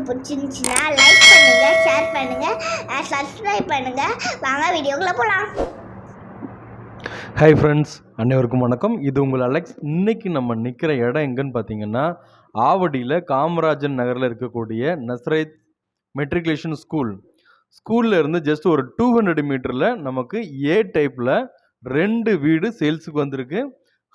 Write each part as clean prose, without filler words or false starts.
பிடிச்சிருந்துச்சுன்னா லைக் பண்ணுங்க, ஷேர் பண்ணுங்க, சப்ஸ்கிரைப் பண்ணுங்க. வாங்க வீடியோக்குள்ள போலாம். ஹாய் ஃப்ரெண்ட்ஸ், அனைவருக்கும் வணக்கம். இது உங்கள் அலெக்ஸ். இன்னைக்கு நம்ம நிற்கிற இடம் எங்கன்னு பார்த்தீங்கன்னா ஆவடியில் காமராஜன் நகரில் இருக்கக்கூடிய நஸ்ரத் மெட்ரிகுலேஷன் ஸ்கூலில் இருந்து ஜஸ்ட் ஒரு 200 மீட்டரில் நமக்கு ஏ டைப்பில் 2 வீடு சேல்ஸுக்கு வந்திருக்கு.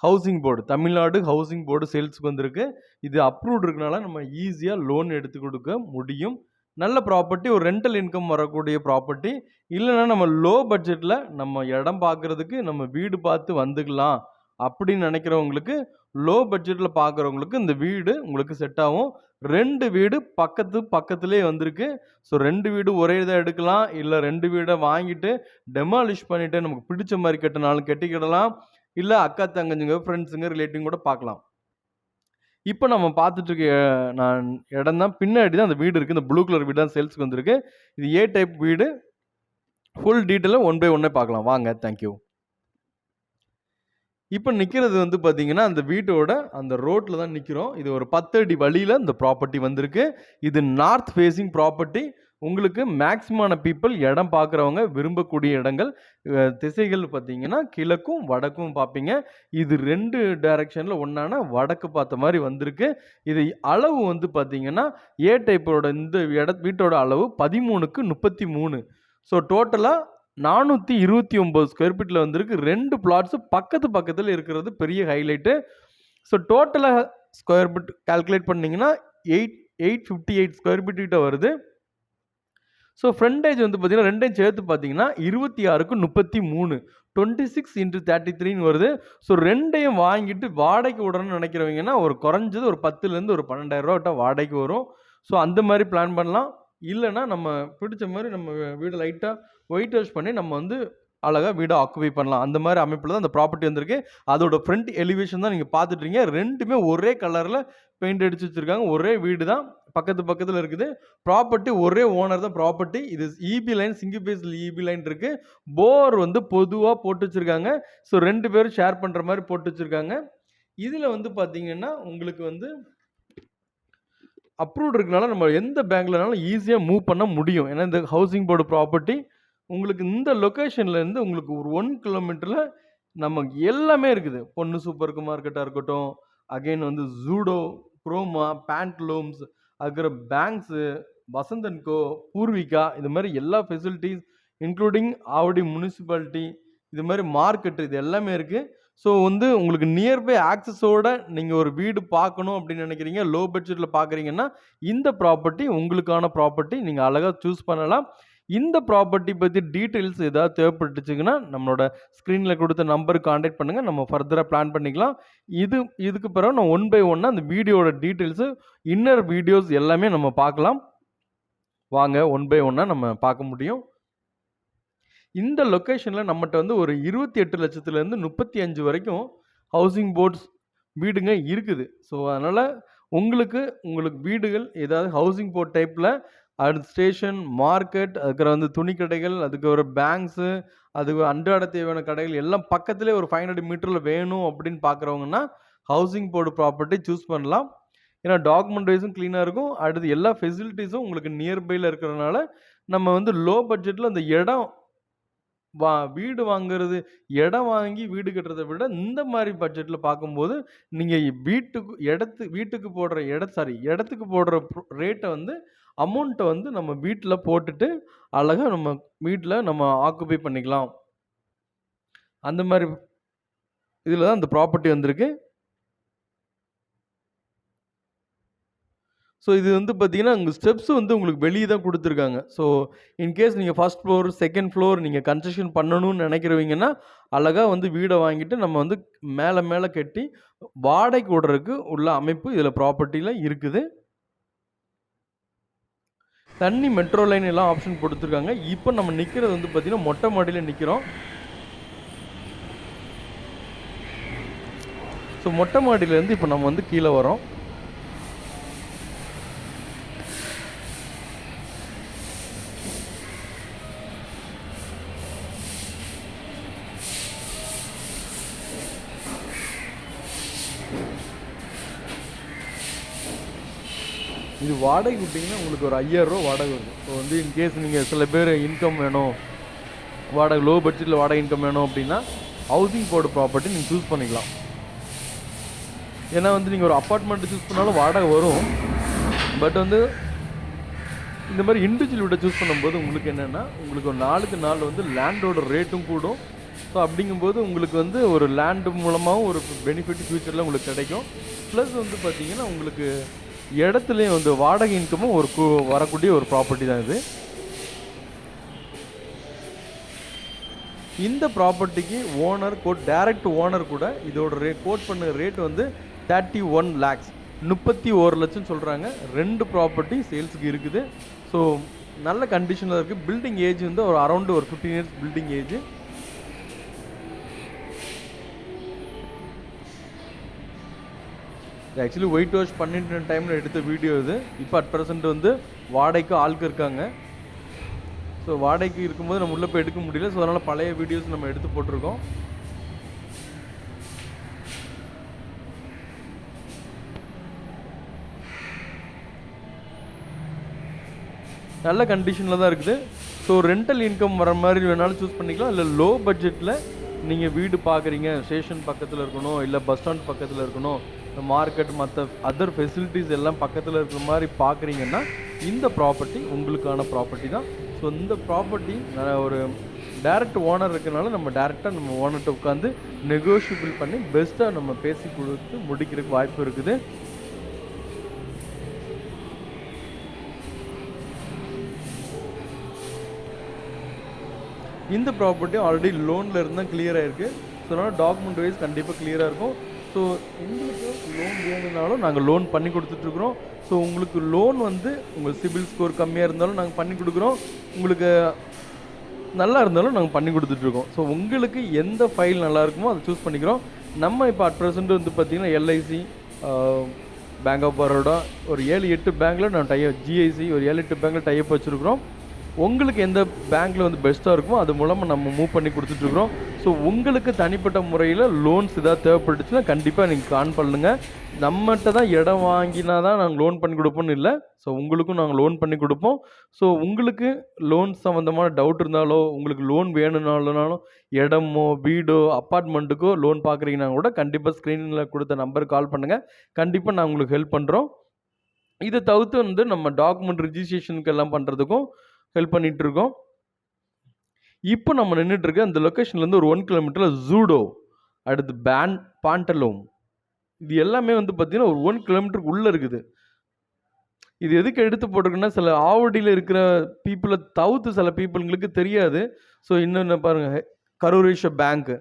Housing board, Tamil Nadu housing board சேல்ஸுக்கு வந்திருக்கு. இது அப்ரூவ்டு இருக்கனால நம்ம ஈஸியாக லோன் எடுத்து கொடுக்க முடியும். நல்ல ப்ராப்பர்ட்டி, ஒரு ரெண்டல் இன்கம் வரக்கூடிய ப்ராப்பர்ட்டி. இல்லைன்னா நம்ம லோ பட்ஜெட்டில் நம்ம இடம் பார்க்குறதுக்கு நம்ம வீடு பார்த்து வந்துக்கலாம் அப்படின்னு நினைக்கிறவங்களுக்கு, லோ பட்ஜெட்டில் பார்க்குறவங்களுக்கு இந்த வீடு உங்களுக்கு செட் ஆகும். 2 வீடு பக்கத்துலேயே வந்திருக்கு. ஸோ 2 வீடு ஒரே இதாக எடுக்கலாம், இல்லை 2 வீடை வாங்கிட்டு டெமாலிஷ் பண்ணிவிட்டு நமக்கு பிடிச்ச மாதிரி கட்டினாலும் கட்டிக்கிடலாம். இல்லை அக்கா தங்கச்சிங்க, ஃப்ரெண்ட்ஸுங்க, ரிலேட்டிவ் கூட பார்க்கலாம். இப்போ நம்ம பார்த்துட்டு இருக்க இடம் தான் பின்னாடி தான் அந்த வீடு இருக்குது. இந்த ப்ளூ கலர் வீடு தான் சேல்ஸுக்கு வந்திருக்கு. இது ஏ டைப் வீடு. ஃபுல் டீட்டெயிலாக 1 பை 1 பார்க்கலாம் வாங்க. தேங்க்யூ. இப்போ நிற்கிறது வந்து பார்த்தீங்கன்னா அந்த வீட்டோட அந்த ரோட்டில் தான் நிற்கிறோம். இது ஒரு 10 அடி வழியில் இந்த ப்ராப்பர்ட்டி வந்திருக்கு. இது நார்த் ஃபேஸிங் ப்ராப்பர்ட்டி. உங்களுக்கு மேக்ஸிமான பீப்புள் இடம் பார்க்குறவங்க விரும்பக்கூடிய இடங்கள் திசைகள் பார்த்தீங்கன்னா கிழக்கும் வடக்கும் பார்ப்பீங்க. இது 2 டைரக்ஷனில் ஒன்றான வடக்கு பார்த்த மாதிரி வந்திருக்கு. இது அளவு வந்து பார்த்தீங்கன்னா ஏ டைப்போட இந்த வீட்டோட அளவு 13க்கு 33. ஸோ டோட்டலாக 429 ஸ்கொயர் ஃபீட்டில் வந்திருக்கு. 2 பிளாட்ஸு பக்கத்தில் இருக்கிறது பெரிய ஹைலைட்டு. ஸோ டோட்டலாக ஸ்கொயர் ஃபீட் கால்குலேட் பண்ணிங்கன்னா 858 ஸ்கொயர் ஃபீட் கிட்ட வருது. ஸோ ஃப்ரண்டேஜ் வந்து பார்த்தீங்கன்னா ரெண்டையும் சேர்த்து பார்த்தீங்கன்னா 26க்கு 33, 26x33 வருது. ஸோ ரெண்டையும் வாங்கிட்டு வாடகைக்கு விடணும்னு நினைக்கிறவங்கன்னா ஒரு குறைஞ்சது ஒரு 10லேருந்து ஒரு 12,000 ரூபா வாடகைக்கு வரும். ஸோ அந்த மாதிரி பிளான் பண்ணலாம். இல்லைன்னா நம்ம பிடிச்ச மாதிரி நம்ம வீடை லைட்டாக ஒயிட் வாஷ் பண்ணி நம்ம வந்து அழகாக வீடை ஆக்குபை பண்ணலாம். அந்த மாதிரி அமைப்பில் தான் அந்த ப்ராப்பர்ட்டி வந்திருக்கு. அதோட ஃப்ரண்ட் எலிவேஷன் தான் நீங்கள் பார்த்துட்றீங்க. ரெண்டுமே ஒரே கலரில் பெயிண்ட் அடித்து வச்சுருக்காங்க. ஒரே வீடு தான் பக்கத்தில் இருக்குது. ப்ராப்பர்ட்டி ஒரே ஓனர் தான் ப்ராப்பர்ட்டி. இது இபி லைன், சிங்கிள் பேஸில் இபி லைன் இருக்குது. போர் வந்து பொதுவாக போட்டு வச்சுருக்காங்க. ஸோ 2 பேரும் ஷேர் பண்ணுற மாதிரி போட்டு வச்சுருக்காங்க. இதில் வந்து பார்த்தீங்கன்னா உங்களுக்கு வந்து அப்ரூவ்ட் இருக்கனால நம்ம எந்த பேங்க்லனாலும் ஈஸியாக மூவ் பண்ண முடியும். ஏன்னா இந்த ஹவுசிங் போர்டு ப்ராப்பர்ட்டி உங்களுக்கு இந்த லொக்கேஷன்லேருந்து உங்களுக்கு ஒரு 1 கிலோமீட்டரில் நமக்கு எல்லாமே இருக்குது. பொண்ணு சூப்பர் மார்க்கெட்டாக இருக்கட்டும், அகெயின் வந்து ஜூடோ, குரோமா, பேண்ட்லூம்ஸ், அதுக்கப்புறம் பேங்க்ஸு, வசந்தன்கோ, பூர்விகா, இது மாதிரி எல்லா ஃபெசிலிட்டிஸ் இன்க்ளூடிங் ஆவடி முனிசிபாலிட்டி, இது மாதிரி மார்க்கெட்டு, இது எல்லாமே இருக்குது. ஸோ வந்து உங்களுக்கு நியர்பை ஆக்சஸோட நீங்கள் ஒரு வீடு பார்க்கணும் அப்படின்னு நினைக்கிறீங்க, லோ பட்ஜெட்டில் பார்க்குறீங்கன்னா இந்த ப்ராப்பர்ட்டி உங்களுக்கான ப்ராப்பர்ட்டி. நீங்கள் அழகாக சூஸ் பண்ணலாம். இந்த ப்ராப்பர்ட்டி பற்றி டீட்டெயில்ஸ் ஏதாவது தேவைப்பட்டுச்சுங்கன்னா நம்மளோட ஸ்க்ரீனில் கொடுத்த நம்பருக்கு கான்டாக்ட் பண்ணுங்கள். நம்ம ஃபர்தராக பிளான் பண்ணிக்கலாம். இதுக்கு பிறகு நான் 1 பை 1 அந்த வீடியோட டீட்டெயில்ஸு, இன்னர் வீடியோஸ் எல்லாமே நம்ம பார்க்கலாம். வாங்க 1 பை 1 நம்ம பார்க்க முடியும். இந்த லொக்கேஷனில் நம்மகிட்ட வந்து ஒரு 28 லட்சத்துலேருந்து 35 வரைக்கும் ஹவுசிங் போர்ட்ஸ் வீடுங்க இருக்குது. ஸோ அதனால் உங்களுக்கு வீடுகள் ஏதாவது ஹவுசிங் போர்ட் டைப்பில், அடுத்து ஸ்டேஷன், மார்க்கெட், அதுக்கப்புறம் வந்து துணி கடைகள், அதுக்கு ஒரு பேங்க்ஸு, அதுக்கு அன்றாட தேவையான கடைகள் எல்லாம் பக்கத்துலேயே ஒரு 500 மீட்டரில் வேணும் அப்படின்னு பார்க்குறவங்கன்னா ஹவுசிங் போர்டு ப்ராப்பர்ட்டி சூஸ் பண்ணலாம். ஏன்னா டாக்குமெண்ட் வைஸும் க்ளீனாக இருக்கும். அடுத்து எல்லா ஃபெசிலிட்டிஸும் உங்களுக்கு நியர்பையில் இருக்கிறதுனால நம்ம வந்து லோ பட்ஜெட்டில் அந்த வீடு வாங்குறது, இடம் வாங்கி வீடு கட்டுறதை விட இந்த மாதிரி பட்ஜெட்டில் பார்க்கும்போது நீங்கள் வீட்டுக்கு போடுற இடத்துக்கு போடுற ரேட்டை வந்து அமௌண்ட்டை வந்து நம்ம வீட்டில் போட்டுட்டு அழகாக நம்ம வீட்டில் நம்ம ஆக்குபை பண்ணிக்கலாம். அந்த மாதிரி இதில் தான் இந்த ப்ராப்பர்ட்டி வந்திருக்கு. ஸோ இது வந்து பார்த்தீங்கன்னா உங்கள் ஸ்டெப்ஸ் வந்து உங்களுக்கு வெளியே தான் கொடுத்துருக்காங்க. ஸோ இன்கேஸ் நீங்கள் ஃபஸ்ட் ஃப்ளோர், செகண்ட் ஃப்ளோர் நீங்கள் கன்ஸ்ட்ரக்ஷன் பண்ணணும்னு நினைக்கிறவங்கன்னா அழகாக வந்து வீடை வாங்கிட்டு நம்ம வந்து மேலே கட்டி வாடகைக்கு விடுறதுக்கு உள்ள அமைப்பு இதில் ப்ராப்பர்ட்டியில் இருக்குது. தண்ணி, மெட்ரோ லைன் எல்லாம் ஆப்ஷன் கொடுத்துருக்காங்க. இப்போ நம்ம நிற்கிறது வந்து பார்த்தீங்கன்னா மொட்டை மாடியில் நிற்கிறோம். ஸோ மொட்டை மாடியிலேருந்து இப்போ நம்ம வந்து கீழே வரோம். இது வாடகை விட்டிங்கன்னா உங்களுக்கு ஒரு 5000 ரூபா வாடகை வருது. ஸோ வந்து இன்கேஸ் நீங்கள் சில பேர் இன்கம் வேணும், வாடகை லோ பட்ஜெட்டில் வாடகை இன்கம் வேணும் அப்படின்னா ஹவுசிங் போர்டு ப்ராப்பர்ட்டி நீங்கள் சூஸ் பண்ணிக்கலாம். ஏன்னா வந்து நீங்கள் ஒரு அப்பார்ட்மெண்ட் சூஸ் பண்ணாலும் வாடகை வரும். பட் வந்து இந்த மாதிரி இண்டிவிஜுவல் வீட்டை சூஸ் பண்ணும்போது உங்களுக்கு என்னென்னா உங்களுக்கு ஒரு நாளுக்கு நாள் வந்து லேண்டோட ரேட்டும் கூடும். ஸோ அப்படிங்கும்போது உங்களுக்கு வந்து ஒரு லேண்டு மூலமாகவும் ஒரு பெனிஃபிட் ஃப்யூச்சரில் உங்களுக்கு கிடைக்கும். ப்ளஸ் வந்து பார்த்தீங்கன்னா உங்களுக்கு இடத்துலையும் வந்து வாடகை இன்கமும் ஒரு வரக்கூடிய ஒரு ப்ராப்பர்ட்டி தான் இது. இந்த ப்ராப்பர்ட்டிக்கு ஓனர் டைரக்ட் ஓனர் கூட இதோட கோட் பண்ண ரேட் வந்து 31 lakhs 31 லட்சம் சொல்கிறாங்க. 2 ப்ராப்பர்ட்டி சேல்ஸுக்கு இருக்குது. ஸோ நல்ல கண்டிஷனில் இருக்குது. பில்டிங் ஏஜ் வந்து ஒரு அரௌண்டு ஒரு 15 years building age. Actually white wash பண்ணிட்டு டைமில் எடுத்த வீடியோ இது. இப்போ அட் ப்ரெசென்ட் வந்து வாடகைக்கு ஆளுக்கு இருக்காங்க. ஸோ வாடகைக்கு இருக்கும்போது நம்ம உள்ளே போய் எடுக்க முடியல. ஸோ அதனால் பழைய வீடியோஸ் நம்ம எடுத்து போட்டிருக்கோம். நல்ல கண்டிஷனில் தான் இருக்குது. ஸோ ரெண்டல் இன்கம் வர மாதிரி வேணாலும் சூஸ் பண்ணிக்கலாம். இல்லை லோ பட்ஜெட்டில் நீங்கள் வீடு பார்க்குறீங்க, ஸ்டேஷன் பக்கத்தில் இருக்கணும், இல்லை பஸ் ஸ்டாண்ட் பக்கத்தில் இருக்கணும், மார்க்கெட் மற்ற அதர் ஃபெசிலிட்டிஸ் எல்லாம் பக்கத்தில் இருக்கிற மாதிரி பார்க்குறீங்கன்னா இந்த ப்ராப்பர்ட்டி உங்களுக்கான ப்ராப்பர்ட்டி தான். ஸோ இந்த ப்ராப்பர்ட்டி ஒரு டைரக்ட் ஓனர் இருக்கிறனால நம்ம டேரெக்டாக நம்ம ஓனர்கிட்ட உட்காந்து நெகோஷியபிள் பண்ணி பெஸ்ட்டாக நம்ம பேசி கொடுத்து முடிக்கிறதுக்கு வாய்ப்பு இருக்குது. இந்த ப்ராப்பர்ட்டி ஆல்ரெடி லோனில் இருந்தால் கிளியராக இருக்குது. ஸோ அதனால் டாக்குமெண்ட் வைஸ் கண்டிப்பாக கிளியராக இருக்கும். ஸோ உங்களுக்கு லோன் வேணும்னாலும் நாங்கள் லோன் பண்ணி கொடுத்துட்ருக்குறோம். ஸோ உங்களுக்கு லோன் வந்து உங்கள் சிபில் ஸ்கோர் கம்மியாக இருந்தாலும் நாங்கள் பண்ணி கொடுக்குறோம், உங்களுக்கு நல்லா இருந்தாலும் நாங்கள் பண்ணி கொடுத்துட்ருக்கோம். ஸோ உங்களுக்கு எந்த ஃபைல் நல்லா இருக்குமோ அதை சூஸ் பண்ணிக்கிறோம். நம்ம இப்போ அட் ப்ரெசென்ட் வந்து பார்த்திங்கன்னா எல்ஐசி, பேங்க் ஆஃப் பரோடா ஒரு 7-8 பேங்க்கில் நான் ஜிஐசி ஒரு 7-8 பேங்க்கில் டைப் வச்சுருக்குறோம். உங்களுக்கு எந்த பேங்க்கில் வந்து பெஸ்ட்டாக இருக்குமோ அது மூலமாக நம்ம மூவ் பண்ணி கொடுத்துட்ருக்குறோம். ஸோ உங்களுக்கு தனிப்பட்ட முறையில் லோன்ஸ் ஏதாவது தேவைப்பட்டுச்சுன்னா கண்டிப்பாக நீங்கள் கால் பண்ணுங்கள். நம்மகிட்ட தான் இடம் வாங்கினா தான் நாங்கள் லோன் பண்ணி கொடுப்போம்னு இல்லை. ஸோ உங்களுக்கும் நாங்கள் லோன் பண்ணி கொடுப்போம். ஸோ உங்களுக்கு லோன் சம்மந்தமான டவுட் இருந்தாலோ, உங்களுக்கு லோன் வேணும்னாலும், இடமோ வீடோ அப்பார்ட்மெண்ட்டுக்கோ லோன் பார்க்குறீங்கன்னா கூட கண்டிப்பாக ஸ்க்ரீனில் கொடுத்த நம்பருக்கு கால் பண்ணுங்கள். கண்டிப்பாக நான் உங்களுக்கு ஹெல்ப் பண்ணுறோம். இதை தவிர்த்து வந்து நம்ம டாக்குமெண்ட் ரிஜிஸ்ட்ரேஷனுக்கு எல்லாம் பண்ணுறதுக்கும் ஹெல்ப் பண்ணிகிட்டு இருக்கோம். இப்போ நம்ம நின்றுட்டு இருக்க அந்த லொக்கேஷன்லேருந்து ஒரு 1 கிலோமீட்டரில் ஜூடோ, அடுத்து பாண்டலோம், இது எல்லாமே வந்து பார்த்தீங்கன்னா ஒரு 1 கிலோமீட்டருக்கு உள்ளே இருக்குது. இது எதுக்கு எடுத்து போட்டிருக்குன்னா சில ஆவடியில் இருக்கிற பீப்புளை தவிர்த்து சில பீப்புளுங்களுக்கு தெரியாது. ஸோ இன்னொன்று பாருங்கள், கரூரேஷ பேங்க்,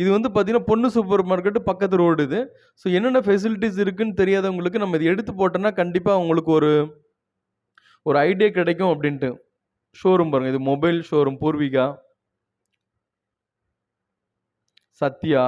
இது வந்து பார்த்தீங்கன்னா பொண்ணு சூப்பர் மார்க்கெட்டு பக்கத்து ரோடு இது. ஸோ என்னென்ன ஃபெசிலிட்டிஸ் இருக்குதுன்னு தெரியாதவங்களுக்கு நம்ம இது எடுத்து போட்டோன்னா கண்டிப்பாக அவங்களுக்கு ஒரு ஐடியா கிடைக்கும் அப்படின்ட்டு. ஷோரூம் பாருங்கள், இது மொபைல் ஷோரூம் பூர்விகா, சத்யா,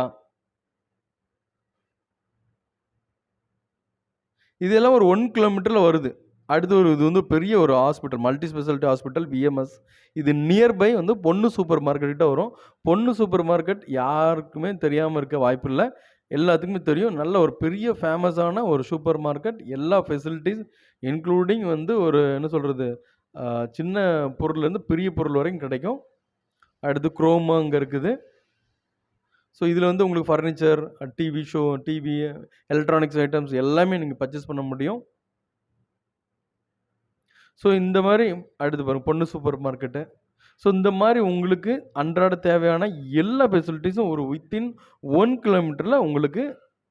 இதெல்லாம் ஒரு 1 கிலோமீட்டரில் வருது. அடுத்து இது வந்து பெரிய ஒரு hospital, multi speciality hospital BMS. இது நியர்பை வந்து பொண்ணு சூப்பர் மார்க்கெட்ட வரும். பொண்ணு சூப்பர் மார்க்கெட் யாருக்குமே தெரியாமல் இருக்க வாய்ப்பு இல்லை, எல்லாத்துக்குமே தெரியும். நல்ல ஒரு பெரிய ஃபேமஸான ஒரு சூப்பர் மார்க்கெட், எல்லா ஃபெசிலிட்டிஸ் இன்க்ளூடிங் வந்து ஒரு என்ன சொல்கிறது, சின்ன பொருள்லேருந்து பெரிய பொருள் வரைக்கும் கிடைக்கும். அடுத்து குரோமா அங்கே இருக்குது. ஸோ இதில் வந்து உங்களுக்கு ஃபர்னிச்சர், டிவி, எலக்ட்ரானிக்ஸ் ஐட்டம்ஸ் எல்லாமே நீங்கள் பர்ச்சேஸ் பண்ண முடியும். ஸோ இந்த மாதிரி அடுத்து பாருங்கள் பொண்ணு சூப்பர் மார்க்கெட்டு. ஸோ இந்த மாதிரி உங்களுக்கு அன்றாட தேவையான எல்லா ஃபெசிலிட்டிஸும் ஒரு வித்தின் 1 கிலோமீட்டரில் உங்களுக்கு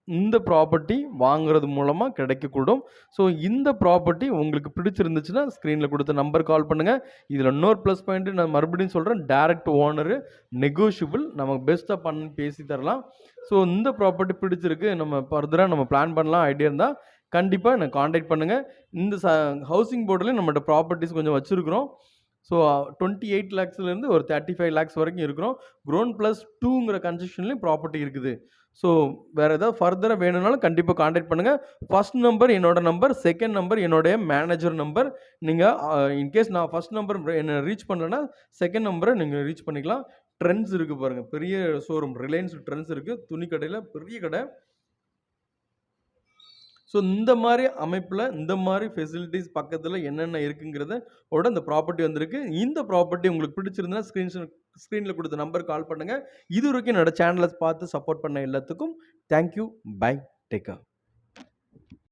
இந்த ப்ராப்பர்ட்டி வாங்குறது மூலமாக கிடைக்கக்கூடும். ஸோ இந்த ப்ராப்பர்ட்டி உங்களுக்கு பிடிச்சிருந்துச்சுன்னா ஸ்க்ரீனில் கொடுத்த நம்பர் கால் பண்ணுங்கள். இதில் இன்னொரு ப்ளஸ் பாயிண்ட்டு நான் மறுபடியும் சொல்கிறேன், டைரக்ட் ஓனரு, நெகோஷியபிள், நமக்கு பெஸ்ட்டாக பண்ணி பேசி தரலாம். ஸோ இந்த ப்ராப்பர்ட்டி பிடிச்சிருக்கு, நம்ம ஃபர்தராக நம்ம பிளான் பண்ணலாம் ஐடியா இருந்தால் கண்டிப்பாக எனக்கு காண்டாக்ட் பண்ணுங்கள். இந்த ஹவுசிங் போர்டில் நம்மகிட்ட ப்ராப்பர்ட்டிஸ் கொஞ்சம் வச்சுருக்குறோம். ஸோ 28 lakhsலேருந்து ஒரு 35 lakhs வரைக்கும் இருக்கிறோம். க்ரோன் +2ங்கிற கன்ஸ்ட்ரக்ஷன்லேயும் ப்ராப்பர்ட்டி இருக்குது. ஸோ வேறு ஏதாவது ஃபர்தராக வேணும்னாலும் கண்டிப்பாக காண்டாக்ட் பண்ணுங்கள். ஃபர்ஸ்ட் நம்பர் என்னோட நம்பர், செகண்ட் நம்பர் என்னுடைய மேனேஜர் நம்பர். நீங்கள் இன்கேஸ் நான் ஃபர்ஸ்ட் நம்பர் என்னை ரீச் பண்ணலைன்னா செகண்ட் நம்பரை நீங்கள் ரீச் பண்ணிக்கலாம். ட்ரெண்ட்ஸ் இருக்குது பாருங்கள், பெரிய ஷோரூம், ரிலையன்ஸ் ட்ரெண்ட்ஸ் இருக்குது, துணி கடையில் பெரிய கடை. ஸோ இந்த மாரி அமைப்புல, இந்த மாரி ஃபெசிலிட்டீஸ் பக்கத்துல என்னென்ன இருக்குங்கிறத ஓட இந்த ப்ராப்பர்ட்டி வந்திருக்கு. இந்த ப்ராப்பர்ட்டி உங்களுக்கு பிடிச்சிருந்தா ஸ்க்ரீன்ல குடுத்த நம்பருக்கு கால் பண்ணுங்க. இதுவரைக்கும் என்னோட சேனல பார்த்து சப்போர்ட் பண்ண எல்லாத்துக்கும் thank you. Bye. Take care.